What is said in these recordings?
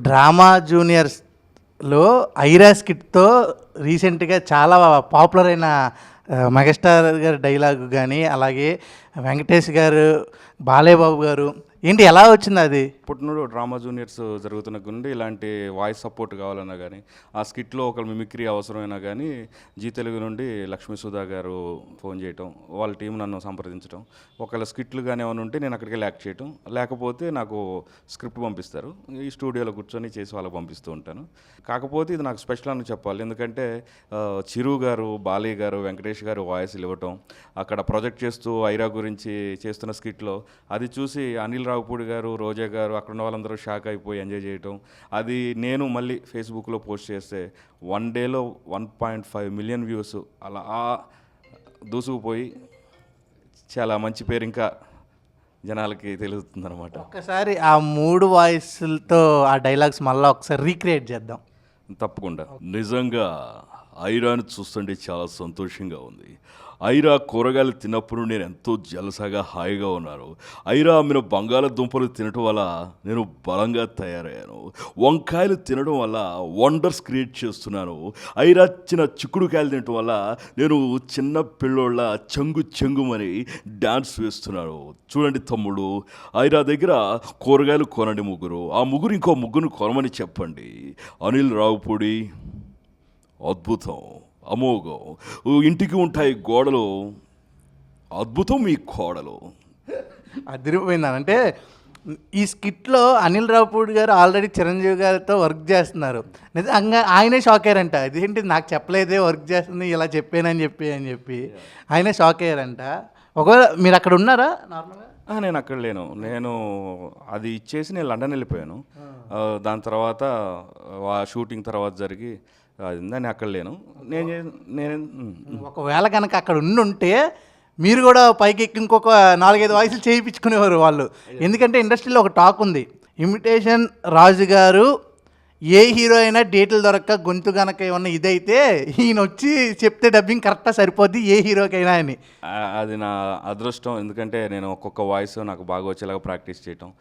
Drama జూనియర్స్లో Aira స్కిట్తో రీసెంట్గా చాలా popular అయిన మెగాస్టార్ గారి డైలాగు కానీ అలాగే వెంకటేష్ గారు బాలయ్య బాబు గారు ఏంటి ఎలా వచ్చింది అది? పుట్టినడు డ్రామా జూనియర్స్ జరుగుతున్న గుండి ఇలాంటి వాయిస్ సపోర్ట్ కావాలన్నా కానీ ఆ స్కిట్లో ఒక మిమిక్రీ అవసరమైనా కానీ జీ తెలుగు నుండి లక్ష్మీ సుధా గారు ఫోన్ చేయటం, వాళ్ళ టీం నన్ను సంప్రదించడం, ఒకవేళ స్కిట్లు కానీ ఏమైనా ఉంటే నేను అక్కడికి యాక్ట్ చేయటం, లేకపోతే నాకు స్క్రిప్ట్ పంపిస్తారు, ఈ స్టూడియోలో కూర్చొని చేసి వాళ్ళకి పంపిస్తూ ఉంటాను. కాకపోతే ఇది నాకు స్పెషల్ అని చెప్పాలి, ఎందుకంటే చిరు గారు, బాలయ్య గారు, వెంకటేష్ గారు వాయిస్లు ఇవ్వటం, అక్కడ ప్రొజెక్ట్ చేస్తూ ఐరా గురించి చేస్తున్న స్కిట్లో అది చూసి అనిల్ రావుపూడి గారు, రోజా గారు, అక్కడ ఉన్న వాళ్ళందరూ షాక్ అయిపోయి ఎంజాయ్ చేయటం, అది నేను మళ్ళీ ఫేస్బుక్లో పోస్ట్ చేస్తే 1 డేలో 1.5 మిలియన్ వ్యూస్ అలా దూసుకుపోయి చాలా మంచి పేరు ఇంకా జనాలకి తెలుస్తుంది అనమాట. ఒక్కసారి ఆ 3 వాయిస్లతో ఆ డైలాగ్స్ మళ్ళీ ఒకసారి రీక్రియేట్ చేద్దాం. తప్పకుండా. నిజంగా ఐరాను చూస్తుంటే చాలా సంతోషంగా ఉంది. ఐరా కూరగాయలు తిన్నప్పుడు నేను ఎంతో జలసాగా హాయిగా ఉన్నాను. ఐరా అమ్మిన బంగాళదుంపలు తినటం వల్ల నేను బలంగా తయారయ్యాను. వంకాయలు తినడం వల్ల వండర్స్ క్రియేట్ చేస్తున్నాను. ఐరా చిన్న చిక్కుడుకాయలు తినటం వల్ల నేను చిన్న పిల్లోళ్ళ చెంగుమని డ్యాన్స్ వేస్తున్నాను. చూడండి తమ్ముడు, ఐరా దగ్గర కూరగాయలు కొనండి ముగ్గురు, ఆ ముగ్గురు ఇంకో ముగ్గురు కొనమని చెప్పండి. అనిల్ రావుపూడి అద్భుతం, అమోఘం, ఇంటికి ఉంటాయి గోడలు, అద్భుతం మీ కోడలు. అదిరిపోయిందని అంటే ఈ స్కిట్లో అనిల్ రావుపూడి గారు ఆల్రెడీ చిరంజీవి గారితో వర్క్ చేస్తున్నారు. నిజంగా ఆయనే షాక్ అయ్యారంట, ఇదేంటి నాకు చెప్పలేదే వర్క్ చేస్తుంది ఇలా చెప్పానని చెప్పి ఆయనే షాక్ అయ్యారంట. ఒకవేళ మీరు అక్కడ ఉన్నారా నార్మల్గా? నేను అక్కడ లేను, నేను అది ఇచ్చేసి నేను లండన్ వెళ్ళిపోయాను. దాని తర్వాత షూటింగ్ తర్వాత జరిగి నేను అక్కడ లేను. నేను ఒకవేళ కనుక అక్కడ ఉండుంటే మీరు కూడా పైకి ఎక్కి ఇంకొక 4-5 వాయిస్లు చేయించుకునేవారు వాళ్ళు. ఎందుకంటే ఇండస్ట్రీలో ఒక టాక్ ఉంది, ఇమిటేషన్ రాజు గారు ఏ హీరో అయినా డేట్లు దొరక్క గొంతు కనుక ఏమన్నా ఇదైతే ఈయన వచ్చి చెప్తే డబ్బింగ్ కరెక్ట్గా సరిపోద్ది ఏ హీరోకైనా అని. అది నా అదృష్టం, ఎందుకంటే నేను ఒక్కొక్క వాయిస్ నాకు బాగా వచ్చేలాగా ప్రాక్టీస్ చేయటం.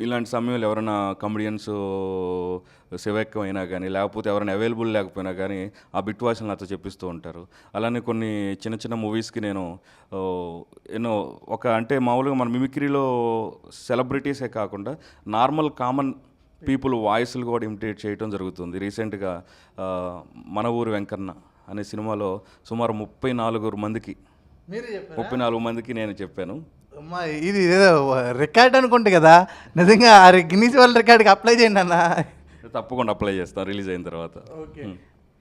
ఇలాంటి సమయంలో ఎవరైనా కమెడియన్స్ శివెక్కం అయినా కానీ లేకపోతే ఎవరైనా అవైలబుల్ లేకపోయినా కానీ ఆ బిట్ వాయిస్లు నాతో చెప్పిస్తూ ఉంటారు. అలానే కొన్ని చిన్న చిన్న మూవీస్కి నేను ఎన్నో అంటే మామూలుగా మన మిమిక్రీలో సెలబ్రిటీసే కాకుండా నార్మల్ కామన్ పీపుల్ వాయిస్లు కూడా ఇమిటేట్ చేయడం జరుగుతుంది. రీసెంట్గా మన ఊరు వెంకన్న అనే సినిమాలో సుమారు 34 మందికి నేను చెప్పాను. అమ్మా ఇది ఏదో రికార్డ్ అనుకుంటే కదా, నిజంగా ఆ గిన్నీస్ వరల్డ్ రికార్డ్కి అప్లై చేయండి అన్న. తప్పకుండా అప్లై చేస్తాను రిలీజ్ అయిన తర్వాత. ఓకే.